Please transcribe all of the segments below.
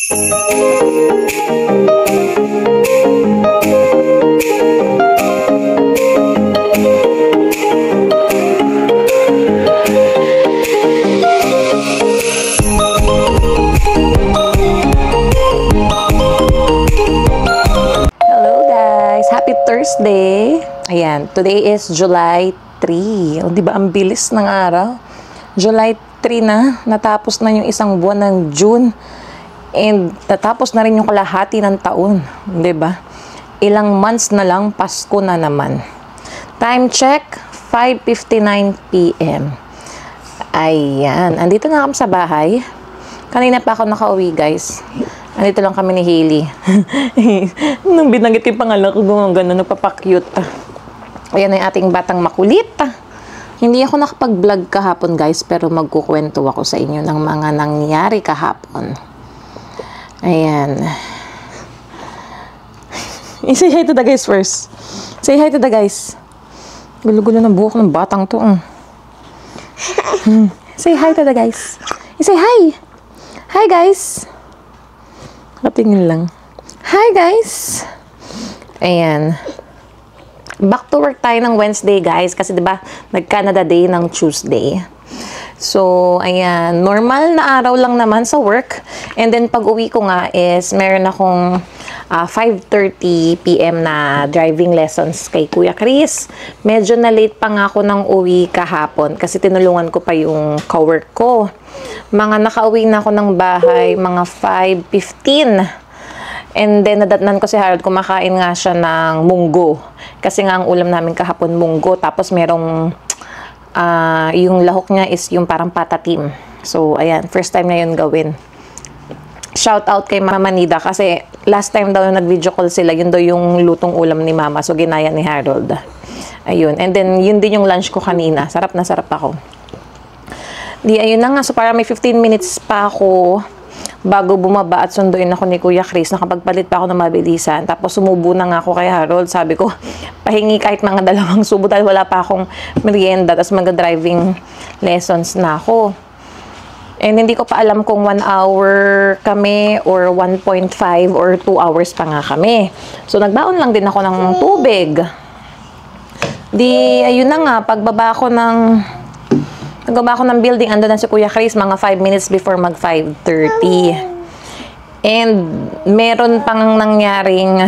Thursday. Ayan, today is July 3. O, diba, ang bilis ng araw. July 3 na, natapos na yung isang buwan ng June. And natapos na rin yung kalahati ng taon. Diba? Ilang months na lang, Pasko na naman. Time check, 5:59 p.m. Ayan, andito na kami sa bahay. Kanina pa ako nakauwi, guys. Andito lang kami ni Hailey. Nung binanggit yung pangalan ko, gano'n, nagpapakyut. Ayan na yung ating batang makulit. Hindi ako nakapag-vlog kahapon, guys, pero magkukwento ako sa inyo ng mga nangyari kahapon. Ayan. Say hi to the guys first. Say hi to the guys. Gulo-gulo ng buhok ng batang to. Say hi to the guys. Say hi. Hi, guys. Katingin lang. Hi, guys! Ayan. Back to work tayo ng Wednesday, guys. Kasi, diba, nag-Canada Day ng Tuesday. So, ayan. Normal na araw lang naman sa work. And then, pag uwi ko nga is, meron akong 5:30 p.m. na driving lessons kay Kuya Chris. Medyo na-late pa nga ako ng uwi kahapon kasi tinulungan ko pa yung cowork ko. Mga nakauwi na ako ng bahay, mga 5:15. And then, nadatnan ko si Harold, kumakain nga siya ng munggo. Kasi nga, ang ulam namin kahapon, munggo. Tapos, merong, yung lahok niya is yung parang patatim. So, ayan, first time na yun gawin. Shout out kay Mama Nida kasi last time daw nag-video call sila, yun daw yung lutong ulam ni Mama. So, ginaya ni Harold. Ayun. And then, yun din yung lunch ko kanina. Sarap na sarap ako. Di, ayun na nga. So, para may 15 minutes pa ako bago bumaba at sunduin ako ni Kuya Chris. Nakapagpalit pa ako ng mabilisan. Tapos, sumubo na nga ako kay Harold. Sabi ko, pahingi kahit mga 2 subo dahil wala pa akong merienda. Tapos, mag-driving lessons na ako. And hindi ko pa alam kung 1 hour kami or 1.5 or 2 hours pa nga kami. So, nagbaon lang din ako ng tubig. Di, ayun na nga, pagbaba ko ng building, ando na si Kuya Chris, mga 5 minutes before mag 5:30. And meron pang nangyaring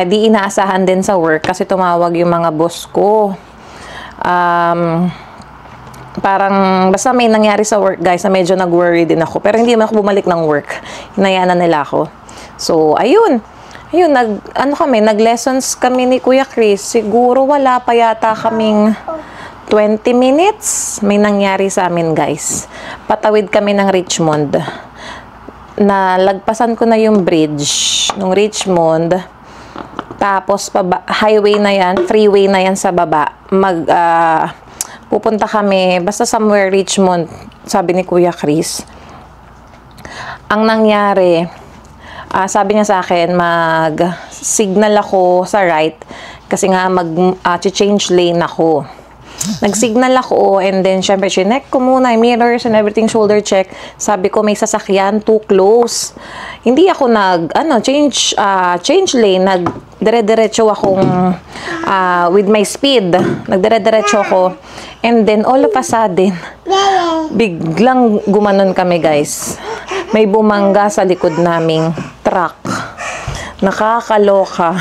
di inaasahan din sa work kasi tumawag yung mga boss ko. Parang, basta may nangyari sa work, guys, na medyo nag-worry din ako. Pero hindi naman ako bumalik ng work. Hinayaan na nila ako. So, ayun. Ayun, nag-lessons kami ni Kuya Chris. Siguro wala pa yata kaming 20 minutes. May nangyari sa amin, guys. Patawid kami ng Richmond. Lagpasan ko na yung bridge ng Richmond. Tapos, highway na yan, freeway na yan sa baba. Pupunta kami, basta somewhere Richmond, sabi ni Kuya Chris. Ang nangyari, sabi niya sa akin, mag-signal ako sa right kasi nga mag-change lane ako. Nag-signal ako and then syempre chinek ko muna yung mirrors and everything, shoulder check. Sabi ko may sasakyan too close. Hindi ako change lane, nagdire-diretso akong with my speed. Nagdire-diretso ako and then all of a sudden biglang gumanon kami, guys. May bumangga sa likod naming truck. Nakakaloka.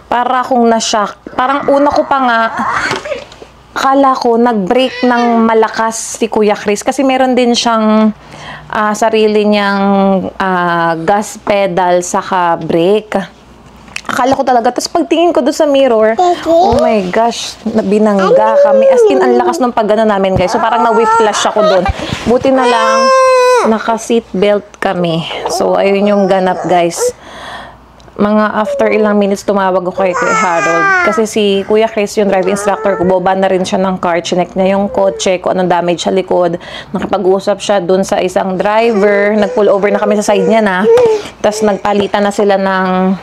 Para akong na-shock. Parang una ko pa nga akala ko nag-brake ng malakas si Kuya Chris kasi meron din siyang sarili niyang gas pedal saka brake. Akala ko talaga. Tapos pagtingin ko doon sa mirror, oh my gosh, binangga kami. As in, ang lakas ng paggano namin, guys. So parang na-whiplash ako doon. Buti na lang, naka-seatbelt kami. So ayun yung ganap, guys. Mga after ilang minutes tumawag ako kay Harold. Kasi si Kuya Chris, yung driving instructor ko, boba na rin siya ng car. Chinek niya yung kotse, kung anong damage sa likod. Nakipag-usap siya dun sa isang driver. Nag-pull over na kami sa side niya na. Tapos nagpalitan na sila ng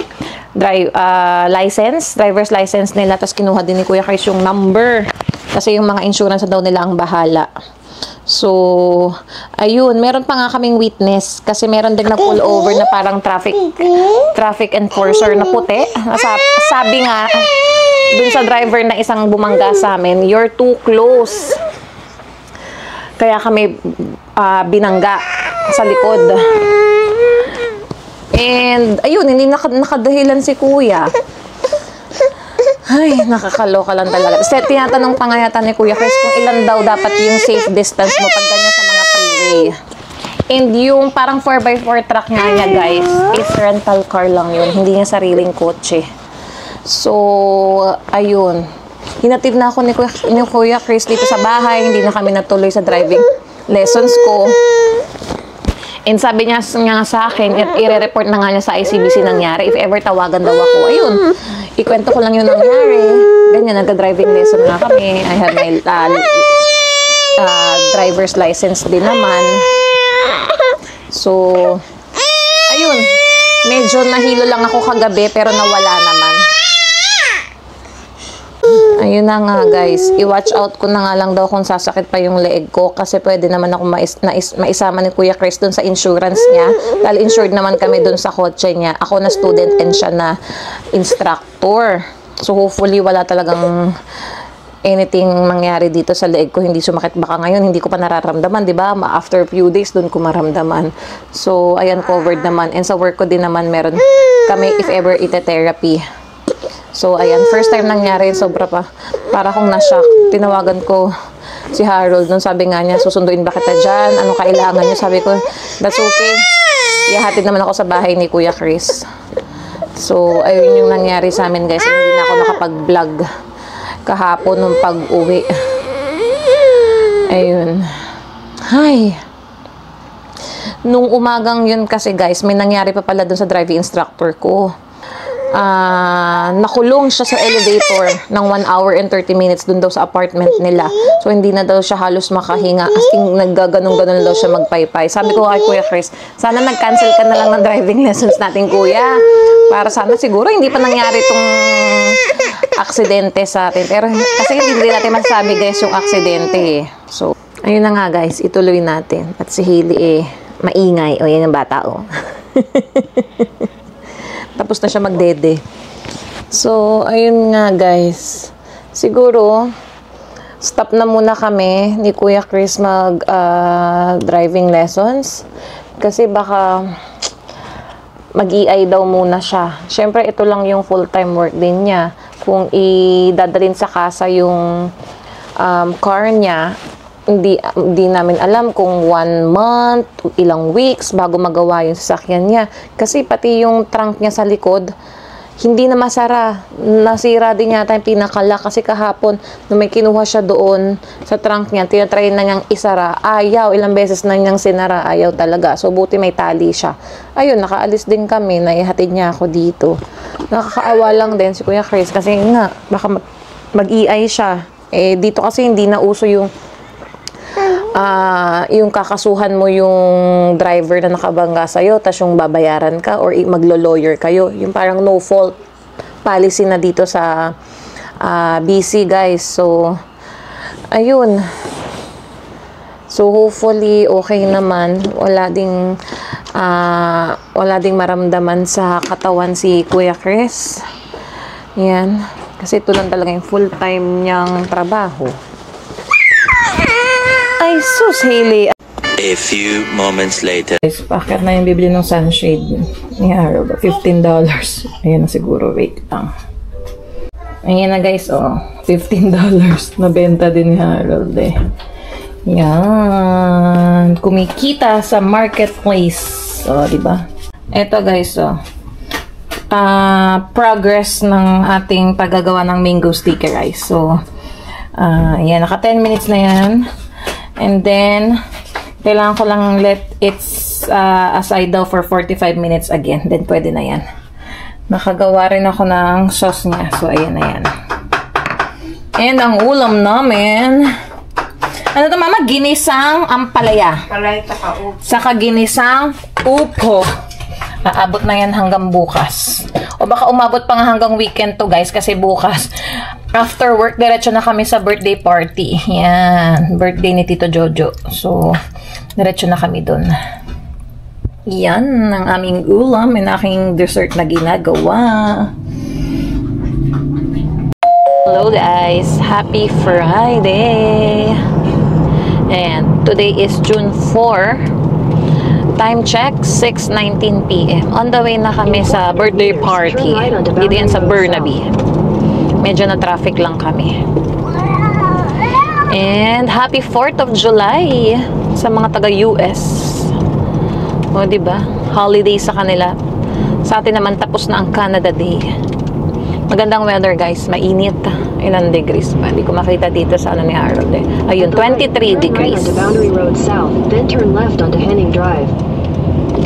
driver's license nila. Tapos kinuha din ni Kuya Chris yung number. Kasi yung mga insurance daw nila ang bahala. So, ayun, meron pa nga kaming witness kasi meron din na-pull over na parang traffic enforcer na puti. Sabi nga dun sa driver na isang bumangga sa amin, "You're too close." Kaya kami binangga sa likod. And, ayun, hindi nakadahilan si kuya. Ay, nakakaloka lang talaga. Kasi tinatanong pa nga yata ni Kuya Chris kung ilan daw dapat yung safe distance mo pag ganyan sa mga freeway. And yung parang 4x4 truck nga niya, guys, is rental car lang yun. Hindi niya sariling kotse. So, ayun. Hinatid na ako ni Kuya Chris dito sa bahay. Hindi na kami natuloy sa driving lessons ko. And sabi niya sa akin, i-report na nga niya sa ICBC nangyari. If ever tawagan daw ako, ayun. Ikwento ko lang yung nangyari. Ganyan, nagka-driving lesson na kami. I have my driver's license din naman. So, ayun. Medyo nahilo lang ako kagabi, pero nawala naman. Ayun na nga, guys. I-watch out ko na nga lang daw kung sasakit pa yung leeg ko kasi pwede naman ako maisama ni Kuya Chris dun sa insurance niya. Dahil insured naman kami dun sa kotse niya. Ako na student and siya na instructor. So, hopefully, wala talagang anything mangyari dito sa leeg ko. Hindi sumakit baka ngayon. Hindi ko pa nararamdaman, di ba? After a few days, dun ko maramdaman. So, ayan, covered naman. And sa work ko din naman, meron kami, if ever, ite-therapy. So, ayan, first time nangyari, sobra pa. Para akong na-shock. Tinawagan ko si Harold. Nung sabi nga niya, susunduin ba kita dyan? Ano kailangan niya? Sabi ko, that's okay. Ihahatid naman ako sa bahay ni Kuya Chris. So, ayun yung nangyari sa amin, guys. Hindi na ako nakapag-vlog kahapon nung pag-uwi. Ayun. Hi. Nung umagang yun kasi, guys, may nangyari pa pala dun sa driving instructor ko. Nakulong siya sa elevator ng 1 hour and 30 minutes dun daw sa apartment nila. So, hindi na daw siya halos makahinga kasi naggaganong-ganon daw siya magpaypay. Sabi ko kay Kuya Chris, sana nag-cancel ka na lang ng driving lessons natin, Kuya. Para sana siguro hindi pa nangyari itong aksidente sa atin. Pero kasi hindi natin masasabi, guys, yung aksidente eh. So, ayun na nga, guys. Ituloy natin. At si Hailey maingay. O, yan yung bata, o. Tapos na siya magdede. So, ayun nga, guys. Siguro, stop na muna kami ni Kuya Chris driving lessons. Kasi baka mag-EI daw muna siya. Siyempre, ito lang yung full-time work din niya. Kung idadalhin sa kasa yung car niya, hindi namin alam kung 1 month, ilang weeks bago magawa yung sasakyan niya. Kasi pati yung trunk niya sa likod, hindi na masara. Nasira din yata yung pinakala kasi kahapon, nung may kinuha siya doon sa trunk niya, tinatry na niyang isara. Ayaw, ilang beses na niyang sinara. Ayaw talaga. So, buti may tali siya. Ayun, nakaalis din kami. Naihatid niya ako dito. Nakakaawa lang din si Kuya Chris kasi nga, baka mag-EI siya. Eh, dito kasi hindi na uso yung kakasuhan mo yung driver na nakabangga sa'yo, tas yung babayaran ka or maglo-lawyer kayo. Yung parang no fault policy na dito sa BC, guys. So, ayun. So, hopefully, okay naman. Wala ding maramdaman sa katawan si Kuya Chris. Yan. Kasi ito lang talaga yung full-time niyang trabaho. Ay, sus, Hailey. A few moments later. Guys, pakit na yung bibili ng sunshade ni Harold. $15. Ayan na siguro. Wait lang. Ayan na, guys. Oh, $15. Nabenta din ni Harold eh. Yan. Kumikita sa marketplace. Oh, diba? Eto, guys. Oh. Progress ng ating paggagawa ng mango sticker rice. So, ayan. Naka 10 minutes na yan. And then, kailangan ko lang let it aside daw for 45 minutes again. Then, pwede na yan. Nakagawa rin ako ng sauce niya. So, ayan na yan. And, ang ulam namin, ano to, Mama? Ginisang ampalaya. Saka ginisang upo. Aabot na yan hanggang bukas. O baka umabot pa nga hanggang weekend to, guys. Kasi bukas, After work, diretso na kami sa birthday party. Yan. Birthday ni Tito Jojo. So, diretso na kami dun. Yan ang aming ulam and aking dessert na ginagawa. Hello guys! Happy Friday! And today is June 4. Time check, 6:19 p.m. On the way na kami sa birthday party. Dito yan sa Burnaby. Medyo na traffic lang kami. And happy 4th of July sa mga taga-US. O, diba? Holiday sa kanila. Sa atin naman tapos na ang Canada Day. Magandang weather guys, mainit. Ilang degrees pa? Hindi ko makita dito sa ano ni Harold eh. Ayun, 23 degrees.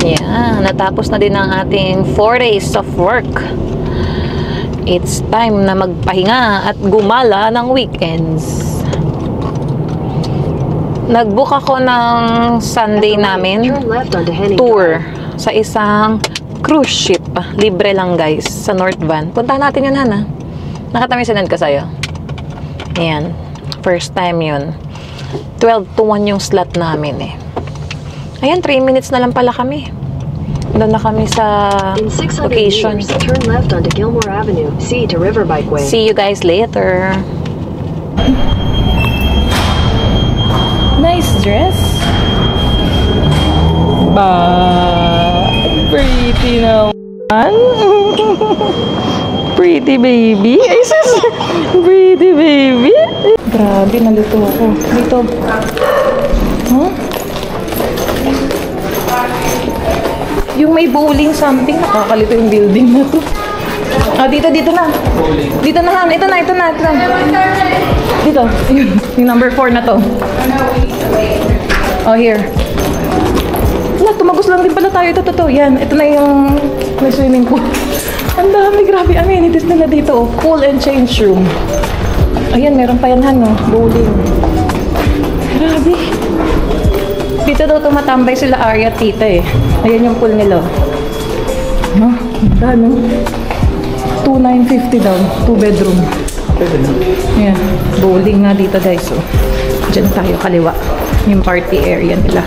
Yeah, natapos na din ang ating 4 days of work. It's time na magpahinga at gumala ng weekends. Nag-book ako ng Sunday namin tour sa isang cruise ship. Libre lang guys, sa North Van. Puntahan natin yun, Hana. Nakatami sinend ka sa'yo. Ayan. First time yun. 12 to 1 yung slot namin eh. Ayan, 3 minutes na lang pala kami. Doon na kami sa location. Turn left onto Gilmore Avenue. C to River Bikeway. See you guys later. Nice dress. Ba, pretty naman. Pretty baby. Ay, sis. Pretty baby. Grabe, nalito ako. Dito. Huh? Yung may bowling something, nakakalito yung building na to. Ah, dito na. Dito na, Han. Ito na. Dito. Yung number 4 na to. Oh, here. Wala, tumagos lang din pala tayo. Ito. Yan. Ito na yung may swimming pool. Ang dami, grabe. Amenities nila dito. Oh. Pool and change room. Ayan, meron pa yan, Han. Oh. Bowling. Grabe. Dito daw tumatambay sila Arya at Tita eh. Ayan yung pool nila. No? Ano? 2,950 daw. 2 bedroom. Ayan. Bowling nga dito guys. So, dyan tayo kaliwa. Yung party area nila.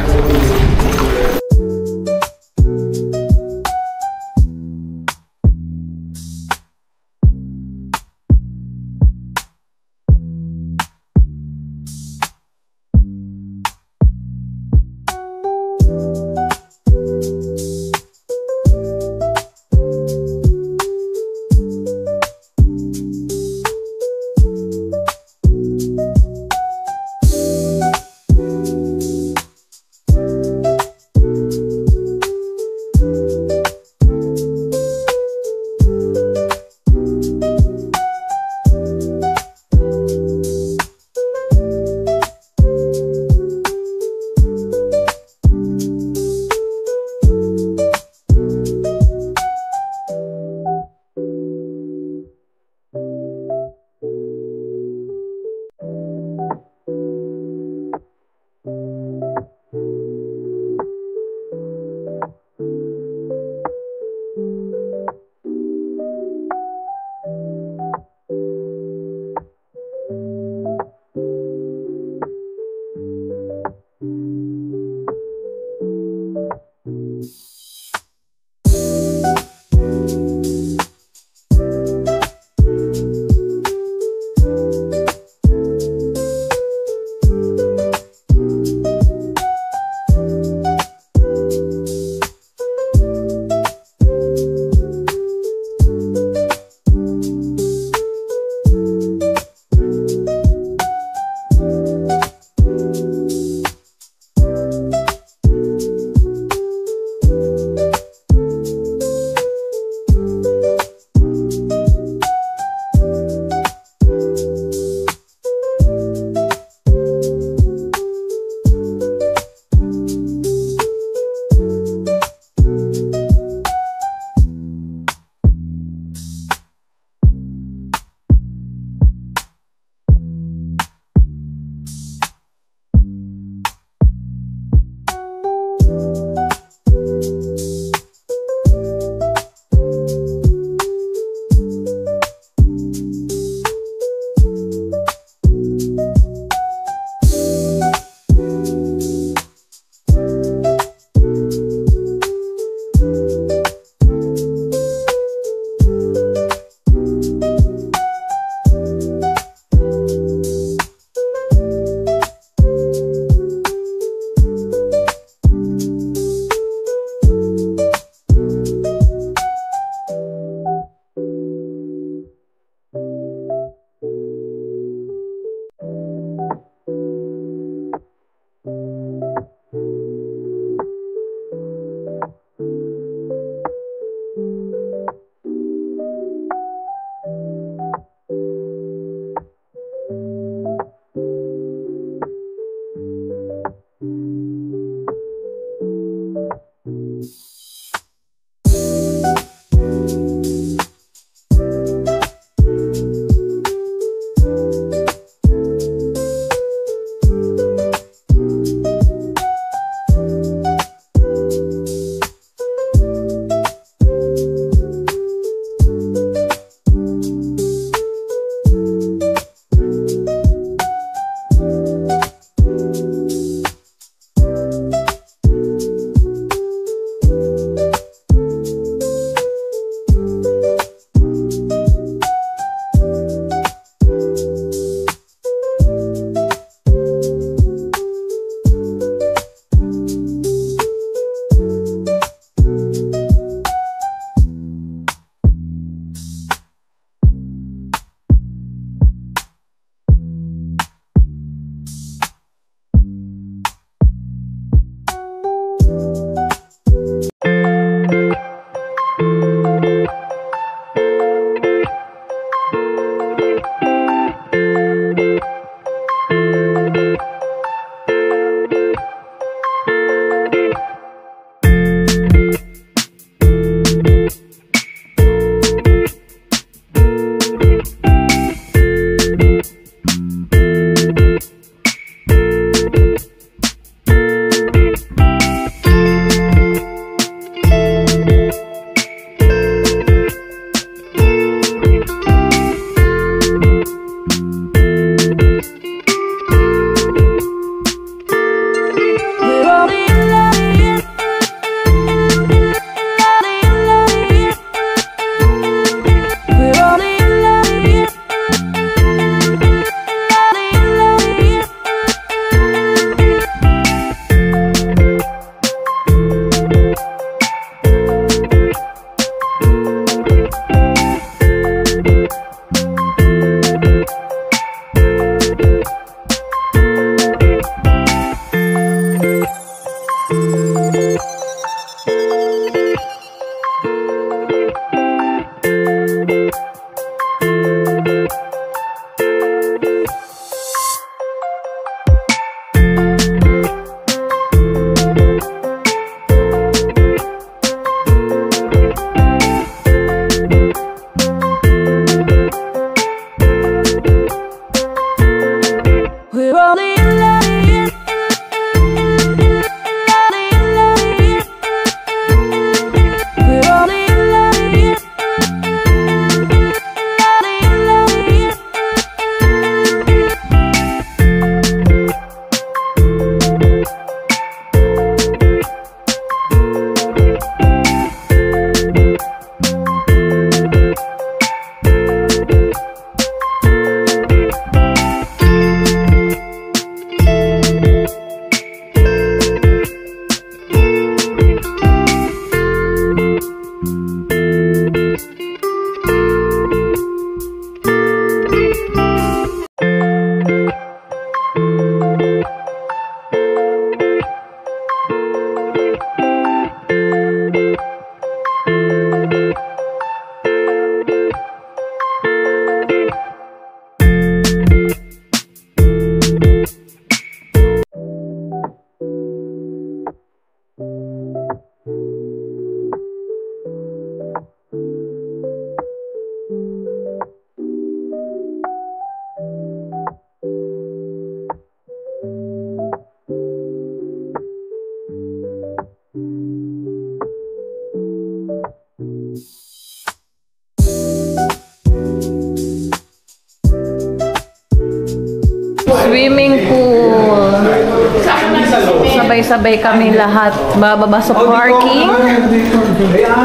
sabay-sabay kami lahat bababa sa parking.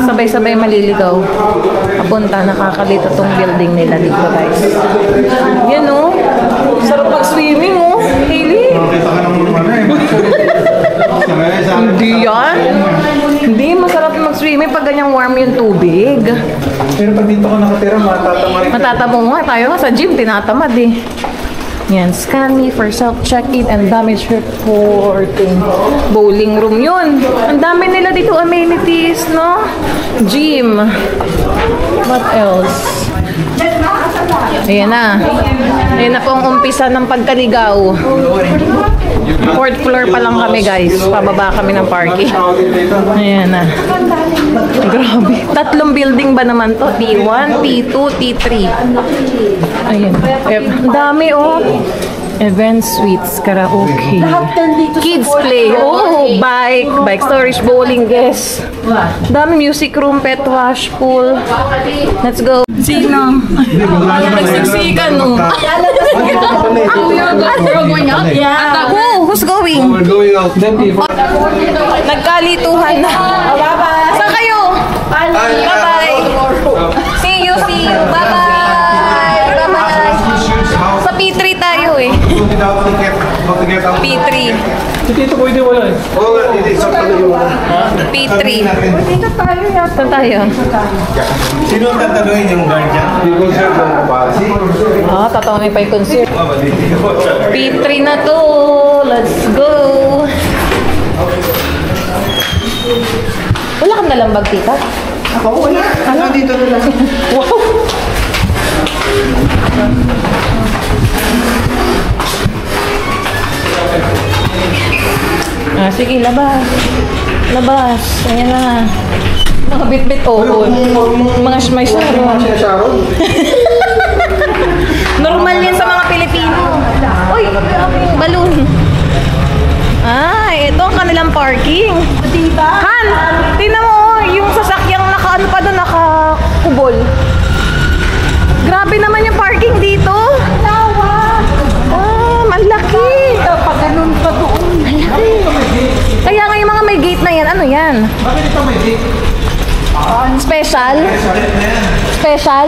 Sabay-sabay maliligaw. Papunta, nakakalito tong building nila dito, guys. Yan, oh. Sarap mag-swimming, oh. Hailey. Hindi yan. Hindi, masarap mag-swimming pag ganyang warm yung tubig. Pero pag dito ka nakatira, matatamad. Matatamo nga. Tayo nga sa gym, tinatamad eh. Yan, scan me for self-check-in and damage reporting. Bowling room yun. Ang dami nila dito amenities, no? Gym. What else? Ayan na. Ayan na po ang umpisa ng pagkaligaw. 4th floor pa lang kami, guys. Pababa kami ng parking. Ayan na. Grabe. 3 building ba naman to? T1, T2, T3. Ayan. Ang dami, oh. Event suites, karaoke. Kids play. Oh, bike storage, bowling, guest. Dami music room, pet wash, pool. Let's go. Sino? Nagsiksikan, no? Yeah. Who's going? We're going out. Nagkalituhan na. Saan kayo? Bye-bye. See you. Bye-bye. Bye-bye. Sa P3 tayo eh. P3. Dito pwede wala eh. Oo nga, hindi. Sakto na yung... P3. Dito tayo yata. Saan tayo? Sino ang tatanungin yung guardian? Yung concert ng kapasi. Tatanungin pa yung concert. P3 na to. Let's go. Wala kang nalambag, tita? Ako, wala. Ano dito na lang? Wow! Sige, labas. Labas. Ayan na. Mga bit-bit, oh. Mga may sharon. Normal yan sa mga Pilipino. Uy, balloon. Ito ang kanilang parking. Diba? Han, tingnan mo, yung sasakyang naka-ano pa doon, naka-kubol. Grabe naman yung parking dito. Tawa. Malaki. Pag ganun pa doon. Malaki. Kaya nga yung mga may gate na yan, ano yan? Bakit ito may gate? Special? Special?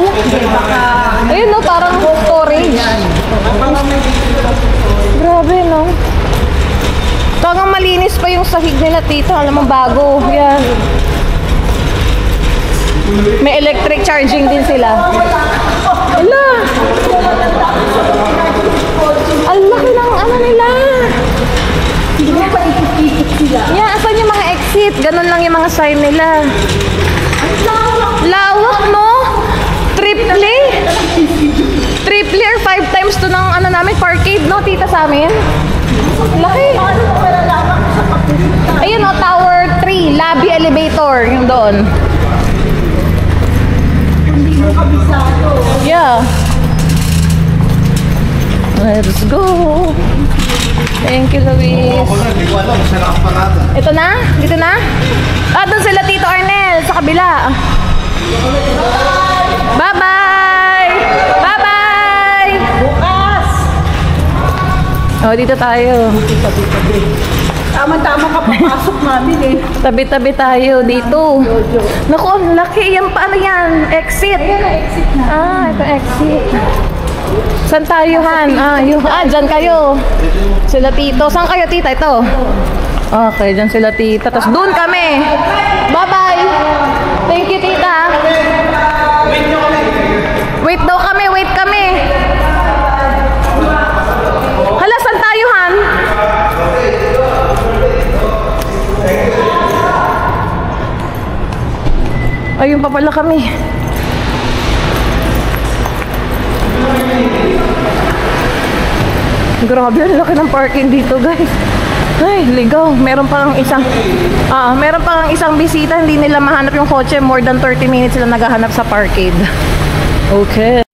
Ayun, no, parang storage. Grabe, no? Talagang malinis pa yung sahig nila, tito. Alam mo, bago. Yan. May electric charging din sila. Ala! Ang laki ng ano nila. Hindi mo pa ikikikit sila. Yeah, asan yung mga exit? Ganun lang yung mga sign nila. Lawak, no? Triple or 5 times to ng ano namin, parkade, no, tita, sa amin? Laki. Ayun, no, Tower 3, lobby elevator, yung doon. Hindi mo kabisado. Yeah. Let's go. Thank you, Luis. Ito na? Dito na? Doon sila, Tito Arnel, sa kabila. Bye-bye! Bye-bye! Bukas! Dito tayo. Tama-tama ka papasok namin eh. Tabi-tabi tayo dito. Naku, ang laki. Yan, paano yan? Exit. Exit na. Ito exit. Saan tayo, Han? Dyan kayo. Sila Tito. Saan kayo, tita? Ito. Okay, dyan sila tita. Tapos doon kami. Bye-bye. Thank you, tita. Wait daw kami. Wait kami. Hala, saan tayo, Han? Ayun pa pala kami. Grabe, ang laki ng parking dito, guys. Ay, ligaw. Meron pang isang bisita, hindi nila mahanap yung kotse. More than 30 minutes sila naghahanap sa parkade. Okay.